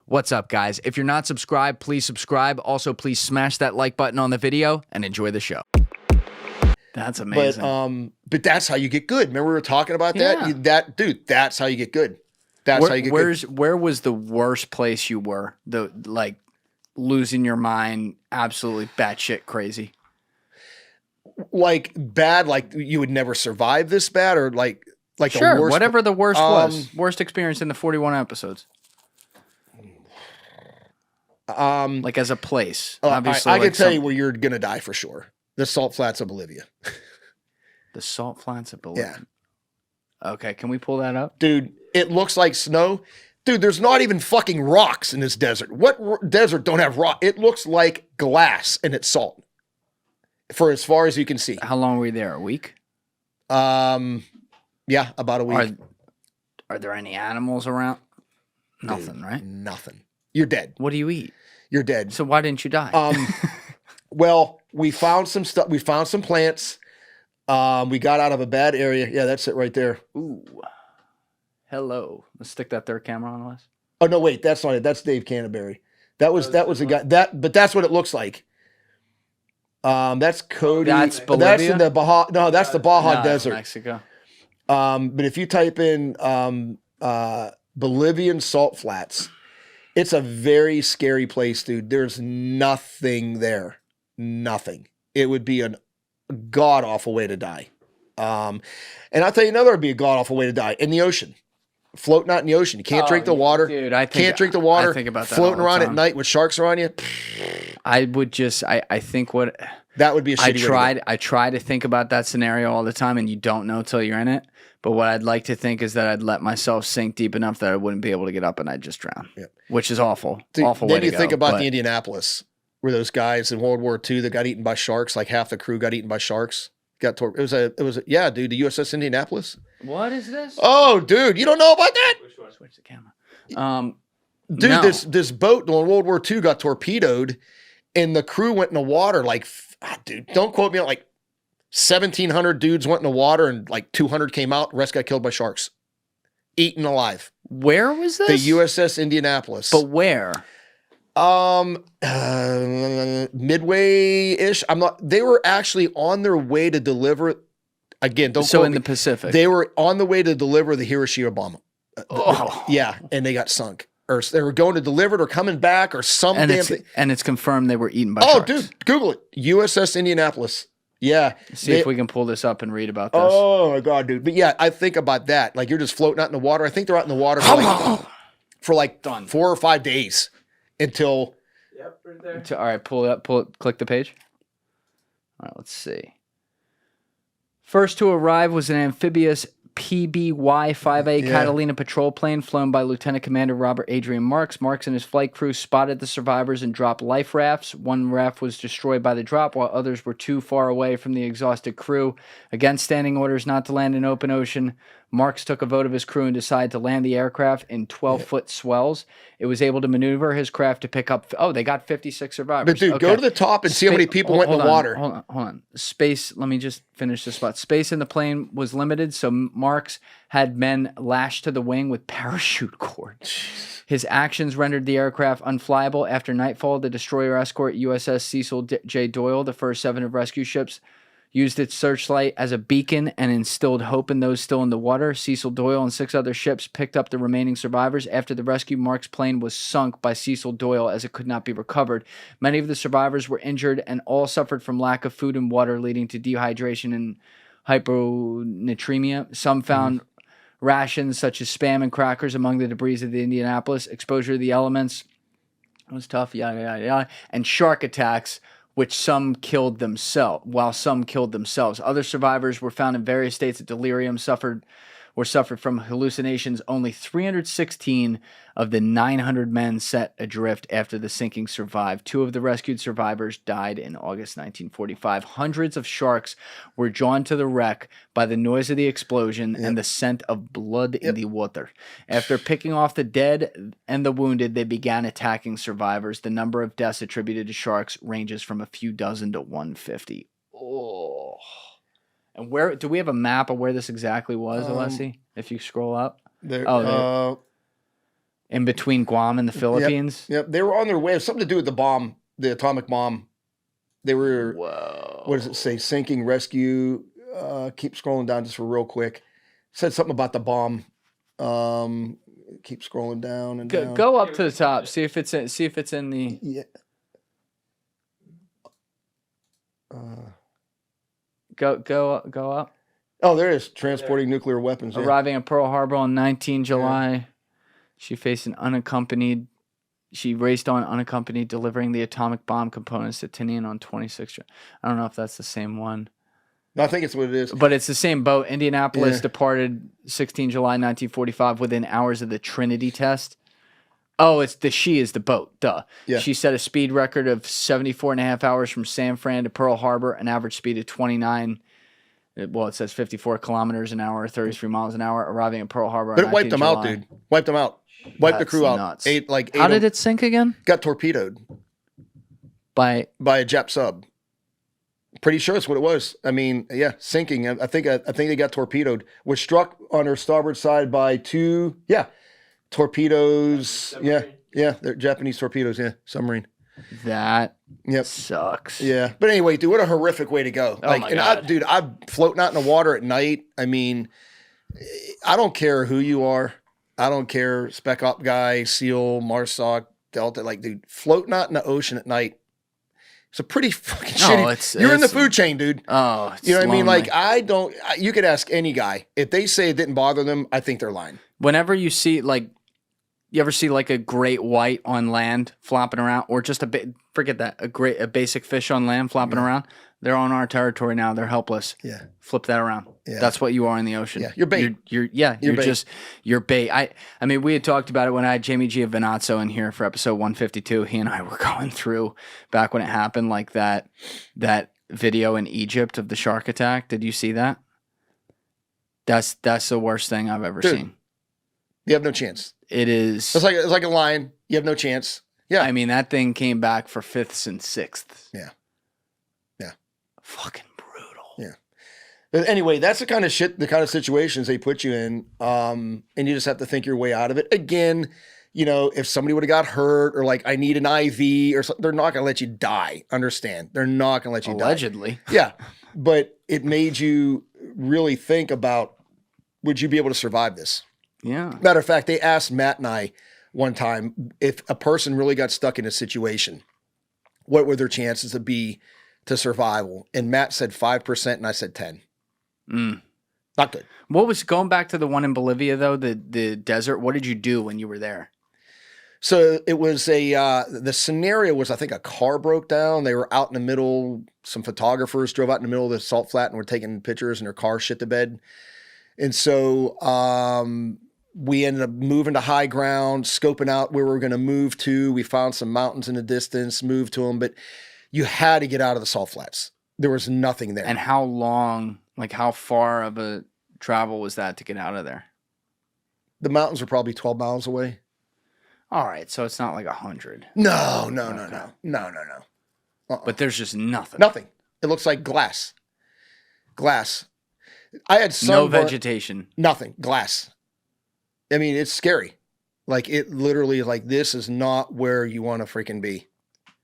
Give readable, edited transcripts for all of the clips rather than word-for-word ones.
What's up, guys? If you're not subscribed, please subscribe. Also, please smash that like button on the video and enjoy the show. That's amazing. But that's how you get good. Remember we were talking about that? Yeah. Dude, that's how you get good. That's how you get good. Where was the worst place you were? Like losing your mind, absolutely batshit crazy. Like bad, like you would never survive this bad, or like sure, the worst. Whatever the worst was. Worst experience in the 41 episodes. Like as a place. Obviously, I can tell you where you're gonna die for sure. The salt flats of Bolivia. The salt flats of Bolivia. Yeah. Okay, can we pull that up? Dude, it looks like snow. Dude, there's not even fucking rocks in this desert. What desert don't have rock? It looks like glass and it's salt. For as far as you can see. How long were you there? A week? Yeah, about a week. Are there any animals around? Nothing, Dude, right? Nothing. You're dead. What do you eat? You're dead. So why didn't you die? Well, we found some stuff. We found some plants. We got out of a bad area. Yeah, that's it right there. Ooh. Hello. Let's stick that third camera on, Les. Oh no, wait, that's not it. That's Dave Canterbury. That was a guy. But that's what it looks like. That's Cody. That's Bolivia? That's in the Baja. No, that's the Baja Desert. Mexico. But if you type in Bolivian salt flats, it's a very scary place, dude. There's nothing there. Nothing. It would be a god awful way to die. And I'll tell you another would be a god awful way to die in the ocean. Floating out in the ocean. You can't drink the water. Dude, can't drink the water. I think about that floating all the around time. at night with sharks around you. I would just I think what that would be a shitty way to go. I try to think about that scenario all the time, and you don't know till you're in it. But what I'd like to think is that I'd let myself sink deep enough that I wouldn't be able to get up and I'd just drown. Yeah. Which is awful. Awful way to go. Then you think about the Indianapolis, where those guys in World War II that got eaten by sharks, like half the crew got eaten by sharks. It was yeah, dude, the USS Indianapolis. What is this? Oh, dude, you don't know about that? Switch the camera. Dude, no. this boat during World War II got torpedoed, and the crew went in the water. Like, dude, don't quote me on like 1,700 dudes went in the water, and like 200 came out. The rest got killed by sharks, eaten alive. Where was this? The USS Indianapolis. But where? Midway-ish. They were actually on their way to deliver. Again, don't so quote in me. the Pacific. They were on the way to deliver the Hiroshima bomb. Yeah, and they got sunk. Or they were going to deliver it or coming back or some damn thing. And it's confirmed they were eaten by sharks. Dude, Google it. USS Indianapolis. Yeah. See if we can pull this up and read about this. Oh, my God, dude. But yeah, I think about that. Like, you're just floating out in the water. I think they're out in the water for like 4 or 5 days until... Yep, right there. All right, pull it, click the page. All right, let's see. First to arrive was an amphibious PBY-5A Catalina patrol plane flown by Lieutenant Commander Robert Adrian Marks. Marks and his flight crew spotted the survivors and dropped life rafts. One raft was destroyed by the drop, while others were too far away from the exhausted crew. Against standing orders not to land in open ocean, Marks took a vote of his crew and decided to land the aircraft in 12-foot swells. It was able to maneuver his craft to pick up... Oh, they got 56 survivors. But dude, go to the top and see how many people went in the water. Hold on. Space, let me just finish this spot. Space in the plane was limited, so Marks had men lashed to the wing with parachute cord. His actions rendered the aircraft unflyable. After nightfall, the destroyer escort USS Cecil J. Doyle, the first 7 of rescue ships, used its searchlight as a beacon and instilled hope in those still in the water. Cecil Doyle and 6 other ships picked up the remaining survivors. After the rescue, Mark's plane was sunk by Cecil Doyle as it could not be recovered. Many of the survivors were injured and all suffered from lack of food and water, leading to dehydration and hyponatremia. Some found rations such as Spam and crackers among the debris of the Indianapolis. Exposure to the elements was tough, yada, yada, yada. And shark attacks, which some killed themselves, while some killed themselves. Other survivors were found in various states of delirium, suffered from hallucinations. Only 316 of the 900 men set adrift after the sinking survived. 2 of the rescued survivors died in August 1945. Hundreds of sharks were drawn to the wreck by the noise of the explosion and the scent of blood in the water. After picking off the dead and the wounded, they began attacking survivors. The number of deaths attributed to sharks ranges from a few dozen to 150. Oh. And where do we have a map of where this exactly was, Alessi? If you scroll up. There, in between Guam and the Philippines. Yep. They were on their way. It was something to do with the bomb, the atomic bomb. They were, Whoa. what does it say? Sinking, rescue. Keep scrolling down just for real quick. Said something about the bomb. Keep scrolling down and down. Go up to the top. See if it's in the. Yeah. Go up. Oh, there it is. Transporting nuclear weapons. Yeah. Arriving at Pearl Harbor on 19 July. She raced on unaccompanied, delivering the atomic bomb components to Tinian on 26. I don't know if that's the same one. No, I think it's what it is. But it's the same boat. Indianapolis departed 16 July 1945 within hours of the Trinity test. Oh, she is the boat. Duh. Yeah. She set a speed record of 74 and a half hours from San Fran to Pearl Harbor, an average speed of 29. Well, it says 54 kilometers an hour, 33 miles an hour, arriving at Pearl Harbor. But it wiped them out, dude. Wiped them out. Wiped the crew nuts. out. How did it sink again? Got torpedoed By a Jap sub. Pretty sure that's what it was. I mean, yeah, sinking. I think they got torpedoed. Was struck on her starboard side by two, torpedoes. Yeah, they're Japanese torpedoes. Yeah, submarine. That sucks. Yeah, but anyway, dude, what a horrific way to go. Oh my God. I'm floating out in the water at night. I mean, I don't care who you are. I don't care, spec op guy, SEAL, MARSOC, Delta. Like, dude, floating out in the ocean at night. It's a pretty fucking shitty. You're in the food chain, dude. Oh, you know what I mean? Like, you could ask any guy. If they say it didn't bother them, I think they're lying. Whenever you see, like, you ever see like a great white on land flopping around, or just forget that, a basic fish on land flopping around? They're on our territory now. They're helpless. Yeah. Flip that around. Yeah. That's what you are in the ocean. Yeah. You're bait. You're bait. I mean, we had talked about it when I had Jamie Giovinazzo in here for episode 152. He and I were going through back when it happened, like that video in Egypt of the shark attack. Did you see that? That's the worst thing I've ever seen. You have no chance. It is. It's like a lion. You have no chance. Yeah. I mean, that thing came back for fifths and sixths. Yeah. Fucking brutal. Yeah. But anyway, that's the kind of situations they put you in. And you just have to think your way out of it. Again, you know, if somebody would have got hurt or like, I need an IV or something, they're not going to let you die. Understand? They're not going to let you Allegedly. die. Yeah. But it made you really think about, would you be able to survive this? Yeah. Matter of fact, they asked Matt and I one time, if a person really got stuck in a situation, what would their chances to be to survival? And Matt said 5% and I said 10. Not good. What was, going back to the one in Bolivia though, the desert, what did you do when you were there? So it was the scenario was, I think a car broke down. They were out in the middle. Some photographers drove out in the middle of the salt flat and were taking pictures and their car shit the bed. And so we ended up moving to high ground, scoping out where we were going to move to. We found some mountains in the distance, moved to them, but you had to get out of the salt flats. There was nothing there. And how long, like how far of a travel was that to get out of there? The mountains were probably 12 miles away. All right, so it's not like 100. No. But there's just nothing. Nothing. It looks like glass. I had no vegetation. Nothing. Glass. I mean, it's scary. Like, it literally, like, this is not where you want to freaking be.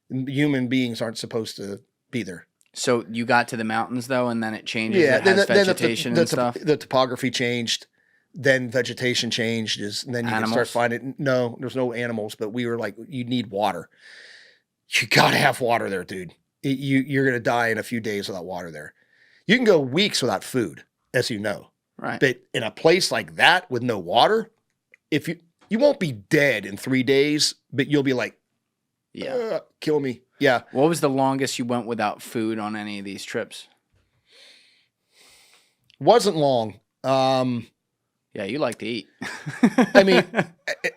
Human beings aren't supposed to be there. So you got to the mountains, though, and then it changes? Yeah, it has vegetation and stuff? The topography changed. Then vegetation changed. And then you can start finding, no, there's no animals, but we were like, you need water. You got to have water there, dude. You're going to die in a few days without water there. You can go weeks without food, as you know. Right. But in a place like that with no water, if you won't be dead in 3 days, but you'll be like, kill me. Yeah. What was the longest you went without food on any of these trips? Wasn't long. Yeah, you like to eat. I mean,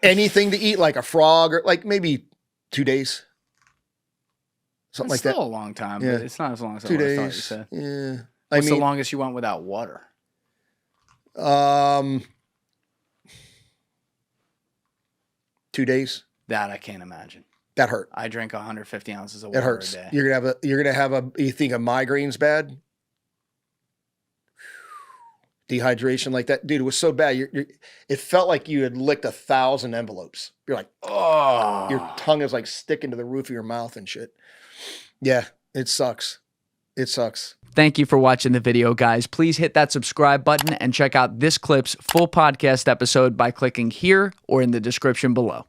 anything to eat, like a frog or like maybe 2 days. Something like that. It's still a long time, but it's not as long as I 2 days. thought you said. Yeah. What's the longest you went without water? 2 days. That I can't imagine. That hurt. I drink 150 ounces of water a day. It hurts. A day. You're gonna have you think a migraine's bad? dehydration like that, dude. It was so bad. It felt like you had licked 1,000 envelopes. You're like, oh, your tongue is like sticking to the roof of your mouth and shit. Yeah, it sucks. It sucks. Thank you for watching the video, guys. Please hit that subscribe button and check out this clip's full podcast episode by clicking here or in the description below.